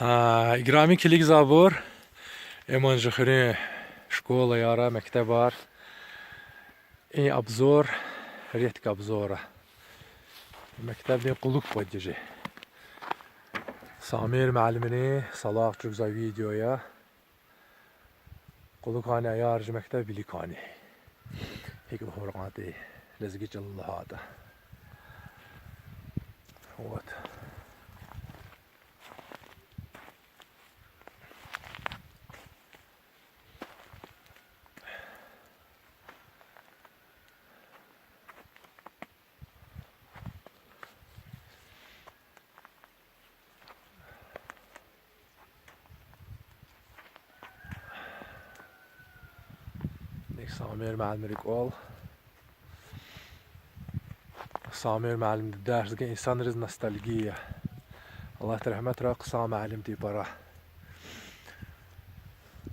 إجرامي كليك زابور إيمان جخرين شكولة يارا مكتبار أبزور ريتك أبزورة مكتب دي قلوك بودجي سامير معلمني صلاح çok güzel videoya قلوك هاني أيارج مكتب بليكاني هيك بحورقاتي لزقيج الله هذا وات سامير معلم ريكول سامير معلم الدرس إنسان رز نوستالجية الله ترحمت راق سام معلم دي برا